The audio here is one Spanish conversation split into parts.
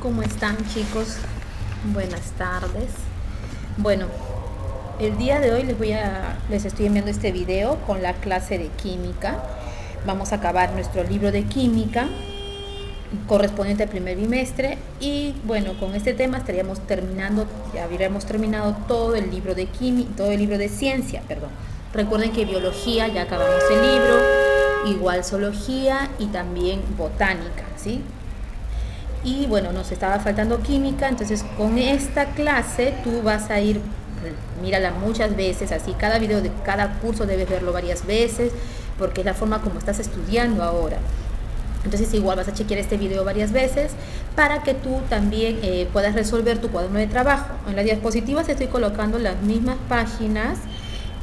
¿Cómo están, chicos? Buenas tardes. Bueno, el día de hoy les estoy enviando este video con la clase de química. Vamos a acabar nuestro libro de química correspondiente al primer bimestre y bueno, con este tema estaríamos terminando, ya habríamos terminado todo el libro de química, todo el libro de ciencia, perdón. Recuerden que biología ya acabamos el libro, igual zoología y también botánica, ¿sí? Y bueno, nos estaba faltando química, entonces con esta clase tú vas a ir, mírala muchas veces, así cada video de cada curso debes verlo varias veces, porque es la forma como estás estudiando ahora. Entonces igual vas a chequear este video varias veces para que tú también puedas resolver tu cuaderno de trabajo. En las diapositivas estoy colocando las mismas páginas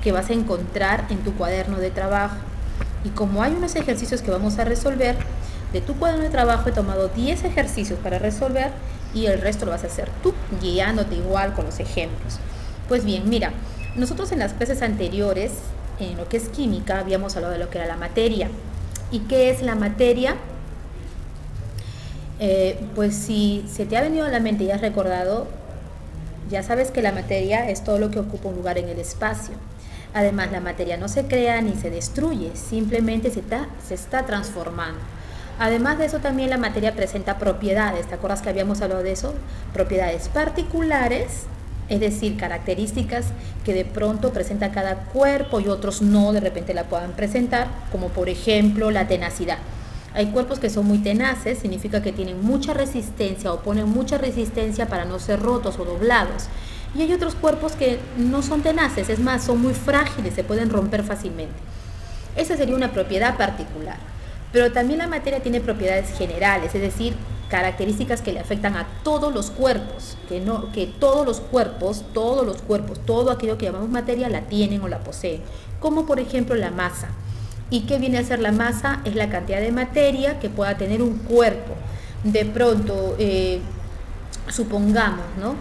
que vas a encontrar en tu cuaderno de trabajo. Y como hay unos ejercicios que vamos a resolver, de tu cuaderno de trabajo he tomado 10 ejercicios para resolver y el resto lo vas a hacer tú, guiándote igual con los ejemplos. Pues bien, mira, nosotros en las clases anteriores, en lo que es química, habíamos hablado de lo que era la materia. ¿Y qué es la materia? Pues si se te ha venido a la mente y has recordado, ya sabes que la materia es todo lo que ocupa un lugar en el espacio. Además, la materia no se crea ni se destruye, simplemente se está transformando. Además de eso, también la materia presenta propiedades. ¿Te acuerdas que habíamos hablado de eso? Propiedades particulares, es decir, características que de pronto presenta cada cuerpo y otros no, de repente la puedan presentar, como por ejemplo la tenacidad. Hay cuerpos que son muy tenaces, significa que tienen mucha resistencia o ponen mucha resistencia para no ser rotos o doblados. Y hay otros cuerpos que no son tenaces, es más, son muy frágiles, se pueden romper fácilmente. Esa sería una propiedad particular. Pero también la materia tiene propiedades generales, es decir, características que le afectan a todos los cuerpos, que todos los cuerpos, todo aquello que llamamos materia la tienen o la poseen, como por ejemplo la masa. ¿Y qué viene a ser la masa? Es la cantidad de materia que pueda tener un cuerpo. De pronto, supongamos, ¿no?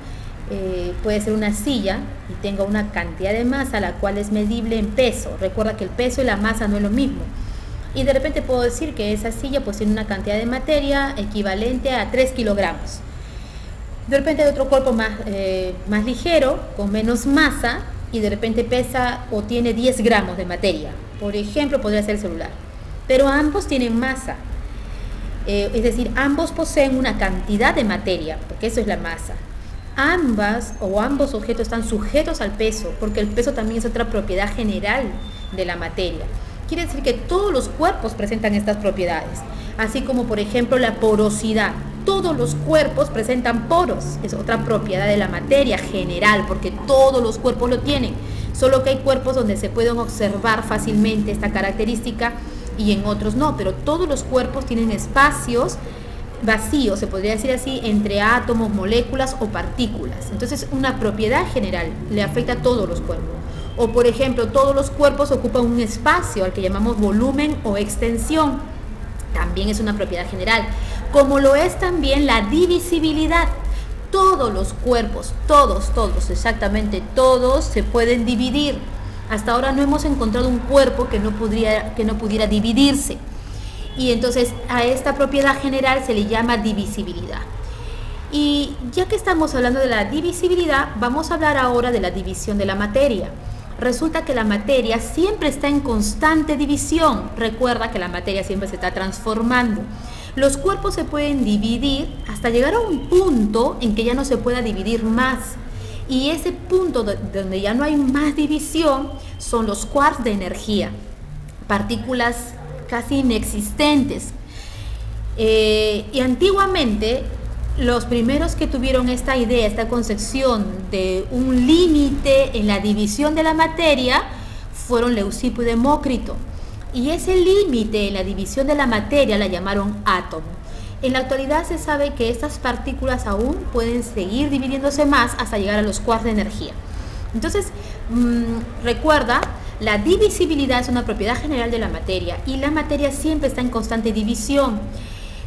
Puede ser una silla y tenga una cantidad de masa la cual es medible en peso. Recuerda que el peso y la masa no es lo mismo. Y de repente puedo decir que esa silla pues tiene una cantidad de materia equivalente a 3 kilogramos. De repente hay otro cuerpo más ligero, con menos masa, y de repente pesa o tiene 10 gramos de materia. Por ejemplo, podría ser el celular. Pero ambos tienen masa. Es decir, ambos poseen una cantidad de materia, porque eso es la masa. Ambos objetos están sujetos al peso, porque el peso también es otra propiedad general de la materia. Quiere decir que todos los cuerpos presentan estas propiedades, así como por ejemplo la porosidad. Todos los cuerpos presentan poros, es otra propiedad de la materia general, porque todos los cuerpos lo tienen, solo que hay cuerpos donde se pueden observar fácilmente esta característica y en otros no, pero todos los cuerpos tienen espacios vacíos, se podría decir así, entre átomos, moléculas o partículas. Entonces, una propiedad general le afecta a todos los cuerpos. O por ejemplo, todos los cuerpos ocupan un espacio al que llamamos volumen o extensión. También es una propiedad general. Como lo es también la divisibilidad. Todos los cuerpos, todos, exactamente todos se pueden dividir. Hasta ahora no hemos encontrado un cuerpo que no pudiera dividirse. Y entonces a esta propiedad general se le llama divisibilidad. Y ya que estamos hablando de la divisibilidad, vamos a hablar ahora de la división de la materia. Resulta que la materia siempre está en constante división. Recuerda que la materia siempre se está transformando. Los cuerpos se pueden dividir hasta llegar a un punto en que ya no se pueda dividir más. Y ese punto donde ya no hay más división son los quarks de energía, partículas casi inexistentes. Y antiguamente los primeros que tuvieron esta idea, esta concepción de un límite en la división de la materia fueron Leucipo y Demócrito. Y ese límite en la división de la materia la llamaron átomo. En la actualidad se sabe que estas partículas aún pueden seguir dividiéndose más hasta llegar a los quarks de energía. Entonces, recuerda, la divisibilidad es una propiedad general de la materia y la materia siempre está en constante división,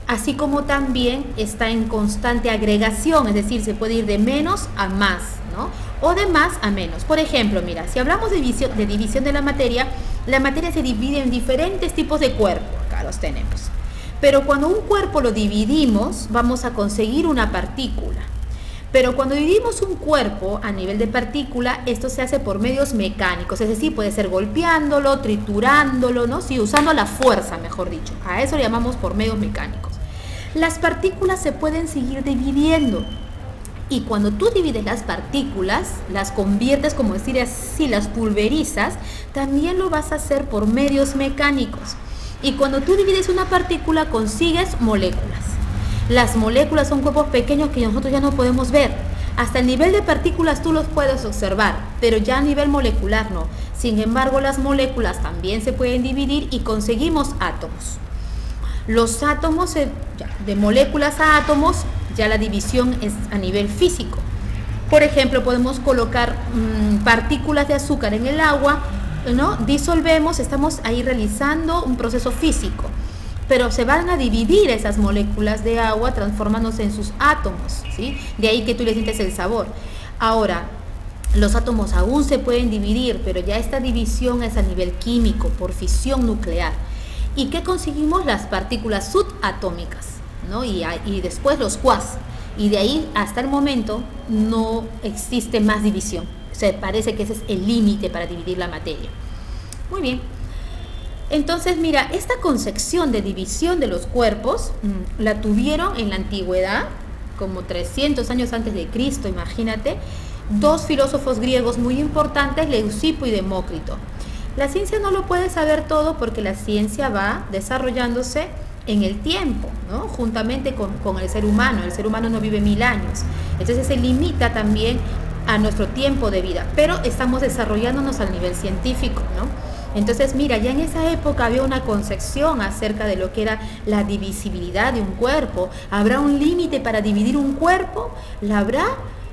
así como también está en constante agregación, es decir, se puede ir de menos a más, ¿no? O de más a menos. Por ejemplo, mira, si hablamos de división de la materia se divide en diferentes tipos de cuerpos, acá los tenemos. Pero cuando un cuerpo lo dividimos, vamos a conseguir una partícula. Pero cuando dividimos un cuerpo a nivel de partícula, esto se hace por medios mecánicos, es decir, puede ser golpeándolo, triturándolo, ¿no? Sí, usando la fuerza, mejor dicho. A eso le llamamos por medios mecánicos. Las partículas se pueden seguir dividiendo. Y cuando tú divides las partículas, las conviertes, como decir así, las pulverizas, también lo vas a hacer por medios mecánicos. Y cuando tú divides una partícula, consigues moléculas. Las moléculas son cuerpos pequeños que nosotros ya no podemos ver. Hasta el nivel de partículas tú los puedes observar, pero ya a nivel molecular no. Sin embargo, las moléculas también se pueden dividir y conseguimos átomos. Los átomos, de moléculas a átomos, ya la división es a nivel físico. Por ejemplo, podemos colocar partículas de azúcar en el agua, ¿no? Disolvemos, estamos ahí realizando un proceso físico. Pero se van a dividir esas moléculas de agua transformándose en sus átomos, ¿sí? De ahí que tú le sientes el sabor. Ahora, los átomos aún se pueden dividir, pero ya esta división es a nivel químico, por fisión nuclear. ¿Y qué conseguimos? Las partículas subatómicas, ¿no? Y después los quarks. Y de ahí hasta el momento no existe más división. O sea, parece que ese es el límite para dividir la materia. Muy bien. Entonces, mira, esta concepción de división de los cuerpos la tuvieron en la antigüedad, como 300 años antes de Cristo, imagínate, dos filósofos griegos muy importantes, Leucipo y Demócrito. La ciencia no lo puede saber todo porque la ciencia va desarrollándose en el tiempo, ¿no? Juntamente con el ser humano. El ser humano no vive 1000 años, entonces se limita también a nuestro tiempo de vida, pero estamos desarrollándonos al nivel científico, ¿no? Entonces, mira, ya en esa época había una concepción acerca de lo que era la divisibilidad de un cuerpo. ¿Habrá un límite para dividir un cuerpo? ¿La habrá?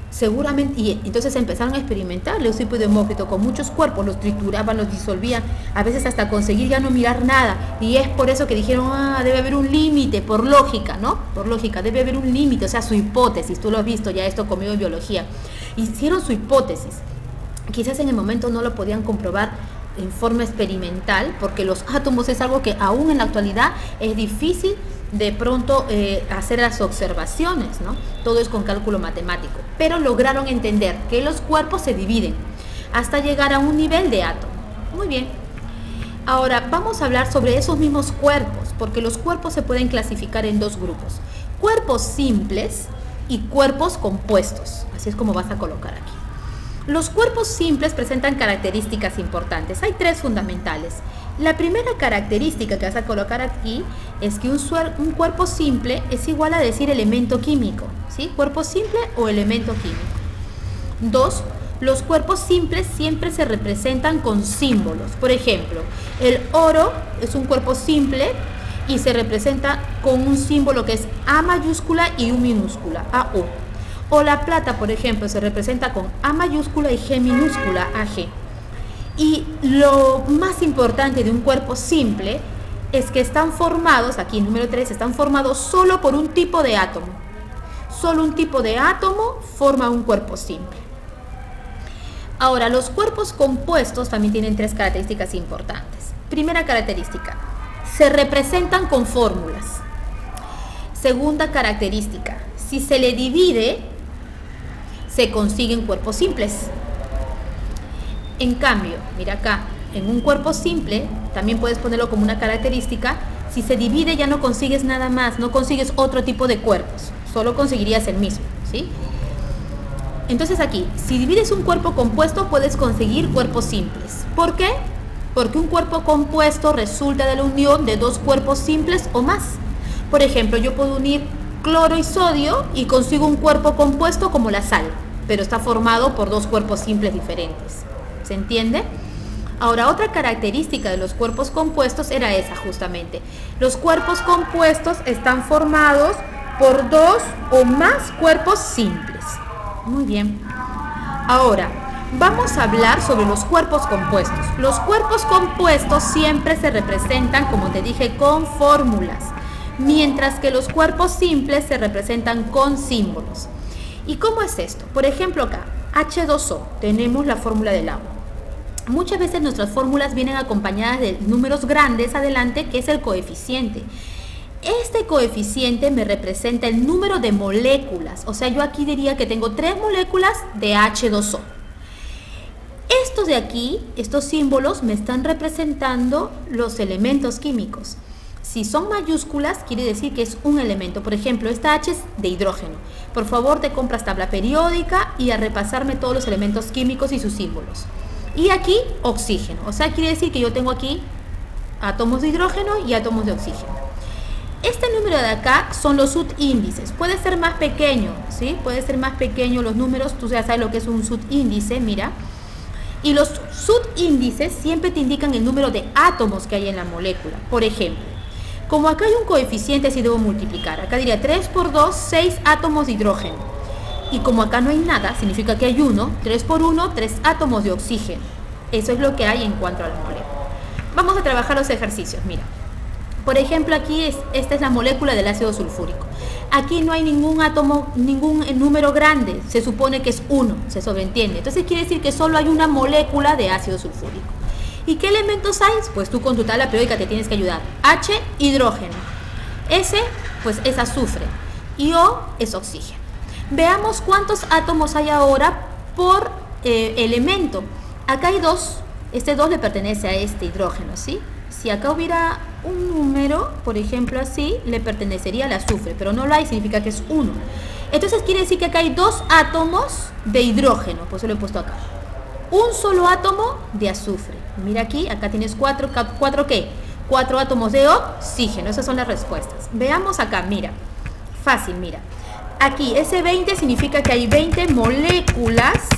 Seguramente. Y entonces empezaron a experimentar Leucipo y Demócrito con muchos cuerpos, los trituraban, los disolvían, a veces hasta conseguir ya no mirar nada. Y es por eso que dijeron, debe haber un límite, por lógica, ¿no? Por lógica, debe haber un límite, o sea, su hipótesis. Tú lo has visto ya esto conmigo en biología. Hicieron su hipótesis. Quizás en el momento no lo podían comprobar en forma experimental, porque los átomos es algo que aún en la actualidad es difícil de pronto hacer las observaciones, ¿no? Todo es con cálculo matemático, pero lograron entender que los cuerpos se dividen hasta llegar a un nivel de átomo. Muy bien. Ahora vamos a hablar sobre esos mismos cuerpos, porque los cuerpos se pueden clasificar en dos grupos: cuerpos simples y cuerpos compuestos. Así es como vas a colocar aquí. Los cuerpos simples presentan características importantes. Hay tres fundamentales. La primera característica que vas a colocar aquí es que un cuerpo simple es igual a decir elemento químico, ¿sí? Cuerpo simple o elemento químico. 2. Los cuerpos simples siempre se representan con símbolos. Por ejemplo, el oro es un cuerpo simple y se representa con un símbolo que es A mayúscula y U minúscula, AU. O la plata, por ejemplo, se representa con A mayúscula y G minúscula, AG. Y lo más importante de un cuerpo simple es que están formados, aquí en número 3, están formados solo por un tipo de átomo. Solo un tipo de átomo forma un cuerpo simple. Ahora, los cuerpos compuestos también tienen tres características importantes. Primera característica, se representan con fórmulas. Segunda característica, si se le divide, se consiguen cuerpos simples. En cambio, mira acá, en un cuerpo simple, también puedes ponerlo como una característica, si se divide ya no consigues nada más, no consigues otro tipo de cuerpos, solo conseguirías el mismo, ¿sí? Entonces aquí, si divides un cuerpo compuesto, puedes conseguir cuerpos simples. ¿Por qué? Porque un cuerpo compuesto resulta de la unión de dos cuerpos simples o más. Por ejemplo, yo puedo unir cloro y sodio y consigo un cuerpo compuesto como la sal, pero está formado por dos cuerpos simples diferentes. ¿Se entiende? Ahora, otra característica de los cuerpos compuestos era esa justamente. Los cuerpos compuestos están formados por dos o más cuerpos simples. Muy bien. Ahora, vamos a hablar sobre los cuerpos compuestos. Los cuerpos compuestos siempre se representan, como te dije, con fórmulas, mientras que los cuerpos simples se representan con símbolos. ¿Y cómo es esto? Por ejemplo, acá, H2O, tenemos la fórmula del agua. Muchas veces nuestras fórmulas vienen acompañadas de números grandes adelante, que es el coeficiente. Este coeficiente me representa el número de moléculas. O sea, yo aquí diría que tengo 3 moléculas de H2O. Estos de aquí, estos símbolos, me están representando los elementos químicos. Si son mayúsculas, quiere decir que es un elemento. Por ejemplo, esta H es de hidrógeno. Por favor, te compras tabla periódica y a repasarme todos los elementos químicos y sus símbolos. Y aquí, oxígeno. O sea, quiere decir que yo tengo aquí átomos de hidrógeno y átomos de oxígeno. Este número de acá son los subíndices. Puede ser más pequeño, ¿sí? Puede ser más pequeño los números. Tú ya sabes lo que es un subíndice, mira. Y los subíndices siempre te indican el número de átomos que hay en la molécula. Por ejemplo, como acá hay un coeficiente, así debo multiplicar. Acá diría 3 por 2, 6 átomos de hidrógeno. Y como acá no hay nada, significa que hay 1. 3 por 1, 3 átomos de oxígeno. Eso es lo que hay en cuanto a la molécula. Vamos a trabajar los ejercicios, mira. Por ejemplo, aquí esta es la molécula del ácido sulfúrico. Aquí no hay ningún átomo, ningún número grande. Se supone que es 1, se sobreentiende. Entonces quiere decir que solo hay una molécula de ácido sulfúrico. ¿Y qué elementos hay? Pues tú con tu tabla periódica te tienes que ayudar. H, hidrógeno. S, pues es azufre. Y O es oxígeno. Veamos cuántos átomos hay ahora por elemento. Acá hay 2. Este 2 le pertenece a este hidrógeno, ¿sí? Si acá hubiera un número, por ejemplo así, le pertenecería al azufre, pero no lo hay, significa que es 1. Entonces quiere decir que acá hay 2 átomos de hidrógeno, por eso lo he puesto acá. Un solo átomo de azufre. Mira aquí, acá tienes 4 ¿qué? 4 átomos de oxígeno, esas son las respuestas. Veamos acá, mira, fácil, mira. Aquí, ese 20 significa que hay 20 moléculas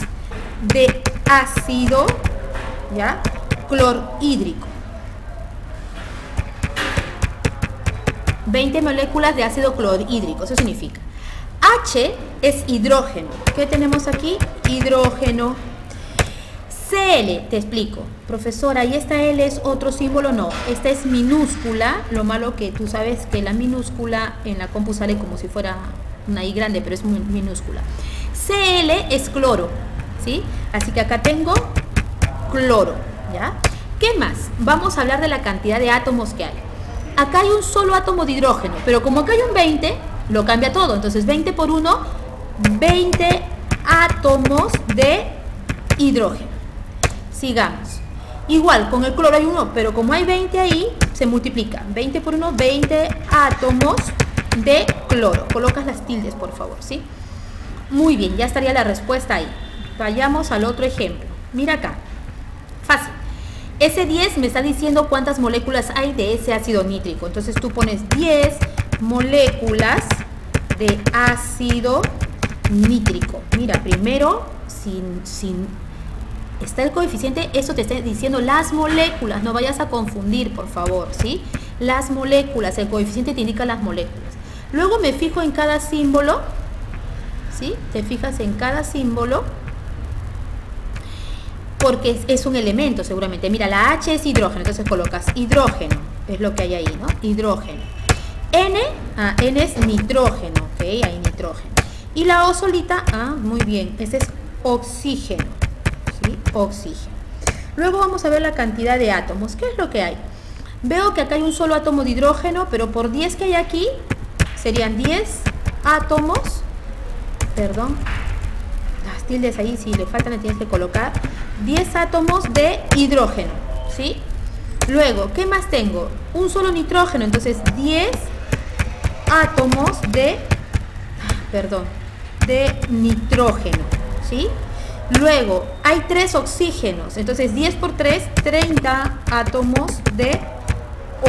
de ácido, ¿ya? Clorhídrico. 20 moléculas de ácido clorhídrico, eso significa. H es hidrógeno. ¿Qué tenemos aquí? Hidrógeno. Cl, te explico. Profesora, ¿y esta L es otro símbolo? No, esta es minúscula. Lo malo que tú sabes que la minúscula en la compu sale como si fuera una I grande, pero es minúscula. Cl es cloro, ¿sí? Así que acá tengo cloro, ¿ya? ¿Qué más? Vamos a hablar de la cantidad de átomos que hay. Acá hay un solo átomo de hidrógeno, pero como acá hay un 20, lo cambia todo. Entonces 20 por 1, 20 átomos de hidrógeno. Sigamos. Igual, con el cloro hay 1, pero como hay 20 ahí, se multiplica. 20 por 1, 20 átomos de cloro. Colocas las tildes, por favor, ¿sí? Muy bien, ya estaría la respuesta ahí. Vayamos al otro ejemplo. Mira acá. Fácil. Ese 10 me está diciendo cuántas moléculas hay de ese ácido nítrico. Entonces tú pones 10 moléculas de ácido nítrico. Mira, primero, sin está el coeficiente, eso te está diciendo las moléculas. No vayas a confundir, por favor, ¿sí? Las moléculas, el coeficiente te indica las moléculas. Luego me fijo en cada símbolo, ¿sí? Te fijas en cada símbolo, porque es un elemento seguramente. Mira, la H es hidrógeno, entonces colocas hidrógeno, es lo que hay ahí, ¿no? Hidrógeno. N, N es nitrógeno, ok, hay nitrógeno. Y la O solita, muy bien, ese es oxígeno, ¿sí? Oxígeno. Luego vamos a ver la cantidad de átomos. ¿Qué es lo que hay? Veo que acá hay un solo átomo de hidrógeno, pero por 10 que hay aquí, serían 10 átomos, perdón, las tildes ahí, si le faltan le tienes que colocar, 10 átomos de hidrógeno, ¿sí? Luego, ¿qué más tengo? Un solo nitrógeno, entonces 10 átomos de nitrógeno, ¿sí? Luego, hay 3 oxígenos, entonces 10 por 3, 30 átomos de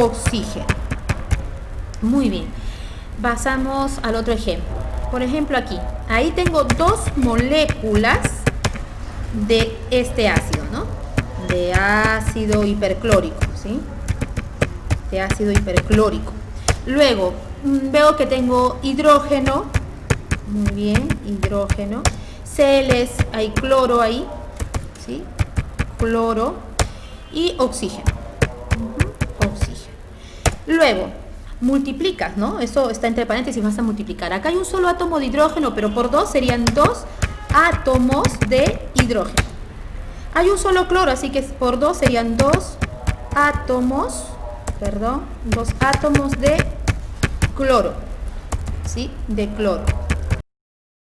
oxígeno. Muy bien, pasamos al otro ejemplo. Por ejemplo aquí, ahí tengo 2 moléculas de este ácido, ¿no? De ácido hiperclórico, ¿sí? De ácido hiperclórico. Luego, veo que tengo hidrógeno, muy bien, hidrógeno. Cl, hay cloro ahí, ¿sí? Cloro y oxígeno. Oxígeno. Luego, multiplicas, ¿no? Eso está entre paréntesis, vas a multiplicar. Acá hay un solo átomo de hidrógeno, pero por 2 serían 2 átomos de hidrógeno. Hay un solo cloro, así que por 2 serían 2 átomos, 2 átomos de cloro, ¿sí? De cloro.